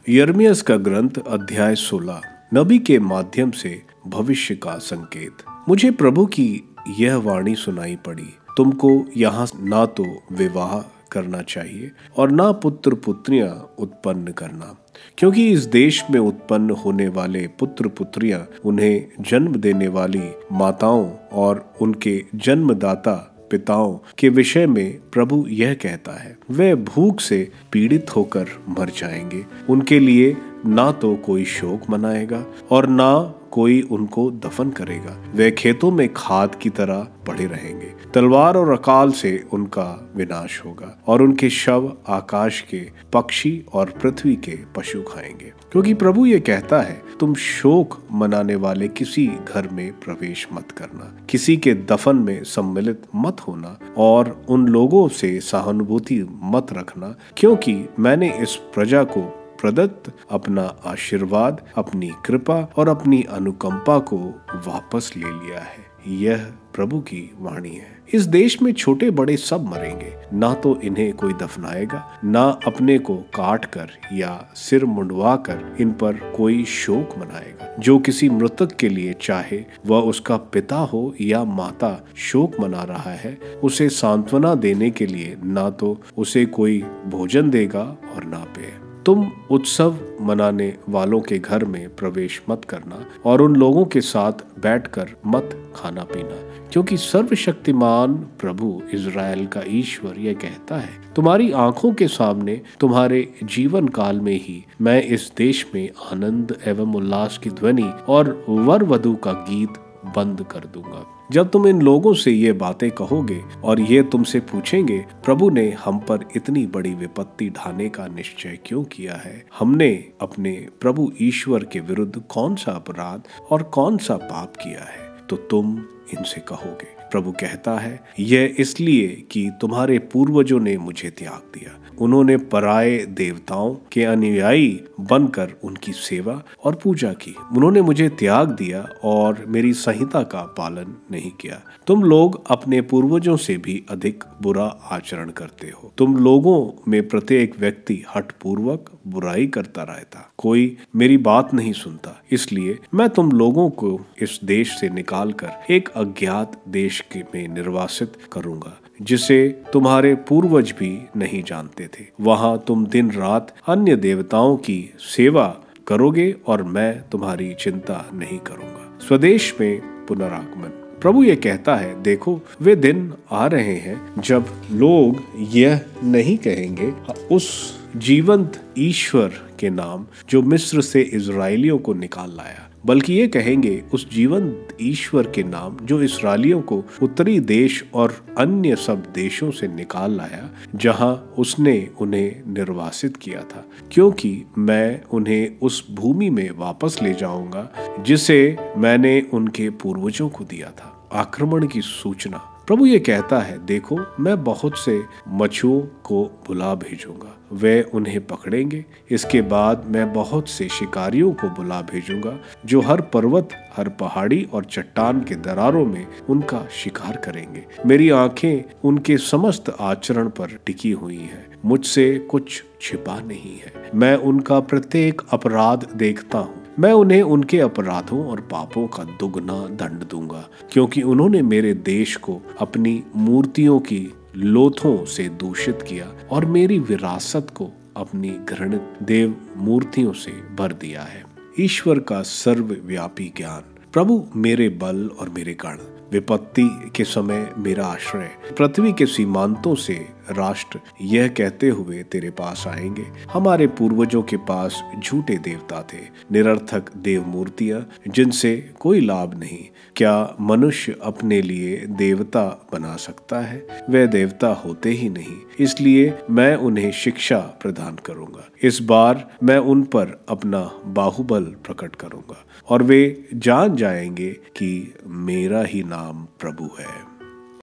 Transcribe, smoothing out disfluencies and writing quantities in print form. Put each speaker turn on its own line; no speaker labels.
यिर्मयाह का ग्रंथ अध्याय 16। नबी के माध्यम से भविष्य का संकेत। मुझे प्रभु की यह वाणी सुनाई पड़ी, तुमको यहाँ ना तो विवाह करना चाहिए और ना पुत्र पुत्रियां उत्पन्न करना, क्योंकि इस देश में उत्पन्न होने वाले पुत्र पुत्रियां उन्हें जन्म देने वाली माताओं और उनके जन्मदाता पिताओं के विषय में प्रभु यह कहता है, वे भूख से पीड़ित होकर मर जाएंगे। उनके लिए ना तो कोई शोक मनाएगा और ना कोई उनको दफन करेगा। वे खेतों में खाद की तरह पड़े रहेंगे। तलवार और अकाल से उनका विनाश होगा और उनके शव आकाश के पक्षी और पृथ्वी के पशु खाएंगे। क्योंकि प्रभु ये कहता है, तुम शोक मनाने वाले किसी घर में प्रवेश मत करना, किसी के दफन में सम्मिलित मत होना और उन लोगों से सहानुभूति मत रखना, क्योंकि मैंने इस प्रजा को प्रदत्त अपना आशीर्वाद, अपनी कृपा और अपनी अनुकंपा को वापस ले लिया है। यह प्रभु की वाणी है। इस देश में छोटे बड़े सब मरेंगे, ना तो इन्हें कोई दफनाएगा, ना अपने को काट कर या सिर मुंडवा कर इन पर कोई शोक मनाएगा। जो किसी मृतक के लिए, चाहे वह उसका पिता हो या माता, शोक मना रहा है, उसे सांत्वना देने के लिए ना तो उसे कोई भोजन देगा और ना पेय। तुम उत्सव मनाने वालों के घर में प्रवेश मत करना और उन लोगों के साथ बैठकर मत खाना पीना, क्योंकि सर्वशक्तिमान प्रभु इज़राइल का ईश्वर यह कहता है, तुम्हारी आंखों के सामने तुम्हारे जीवन काल में ही मैं इस देश में आनंद एवं उल्लास की ध्वनि और वर वधू का गीत बंद कर दूंगा। जब तुम इन लोगों से ये बातें कहोगे और ये तुमसे पूछेंगे, प्रभु ने हम पर इतनी बड़ी विपत्ति ढाने का निश्चय क्यों किया है? हमने अपने प्रभु ईश्वर के विरुद्ध कौन सा अपराध और कौन सा पाप किया है? तो तुम इनसे कहोगे, प्रभु कहता है, यह इसलिए कि तुम्हारे पूर्वजों ने मुझे त्याग दिया। उन्होंने पराये देवताओं के अनुयायी बनकर उनकी सेवा और पूजा की। उन्होंने मुझे त्याग दिया और मेरी संहिता का पालन नहीं किया। तुम लोग अपने पूर्वजों से भी अधिक बुरा आचरण करते हो। तुम लोगों में प्रत्येक व्यक्ति हठपूर्वक बुराई करता रहता, कोई मेरी बात नहीं सुनता। इसलिए मैं तुम लोगों को इस देश से निकालकर एक अज्ञात देश में निर्वासित करूंगा, जिसे तुम्हारे पूर्वज भी नहीं जानते थे। वहां तुम दिन रात अन्य देवताओं की सेवा करोगे और मैं तुम्हारी चिंता नहीं करूंगा। स्वदेश में पुनरागमन। प्रभु ये कहता है, देखो वे दिन आ रहे हैं जब लोग यह नहीं कहेंगे, उस जीवंत ईश्वर के नाम जो मिस्र से इज़राइलियों को निकाल लाया, बल्कि ये कहेंगे उस जीवंत ईश्वर के नाम जो इस्राएलियों को उत्तरी देश और अन्य सब देशों से निकाल लाया, जहां उसने उन्हें निर्वासित किया था, क्योंकि मैं उन्हें उस भूमि में वापस ले जाऊंगा जिसे मैंने उनके पूर्वजों को दिया था। आक्रमण की सूचना। प्रभु ये कहता है, देखो मैं बहुत से मछुओं को बुला भेजूंगा, वे उन्हें पकड़ेंगे। इसके बाद मैं बहुत से शिकारियों को बुला भेजूंगा जो हर पर्वत, हर पहाड़ी और चट्टान के दरारों में उनका शिकार करेंगे। मेरी आंखें उनके समस्त आचरण पर टिकी हुई हैं, मुझसे कुछ छिपा नहीं है। मैं उनका प्रत्येक अपराध देखता हूँ। मैं उन्हें उनके अपराधों और पापों का दुगना दंड दूंगा, क्योंकि उन्होंने मेरे देश को अपनी मूर्तियों की लोथों से दूषित किया और मेरी विरासत को अपनी घृणित देव मूर्तियों से भर दिया है। ईश्वर का सर्वव्यापी ज्ञान। प्रभु मेरे बल और मेरे गण, विपत्ति के समय मेरा आश्रय। पृथ्वी के सीमांतों से राष्ट्र यह कहते हुए तेरे पास आएंगे, हमारे पूर्वजों के पास झूठे देवता थे, निरर्थक देव मूर्तियां जिनसे कोई लाभ नहीं। क्या मनुष्य अपने लिए देवता बना सकता है? वे देवता होते ही नहीं, इसलिए मैं उन्हें शिक्षा प्रदान करूंगा। इस बार मैं उन पर अपना बाहुबल प्रकट करूंगा और वे जान जाएंगे कि मेरा ही नाम प्रभु है।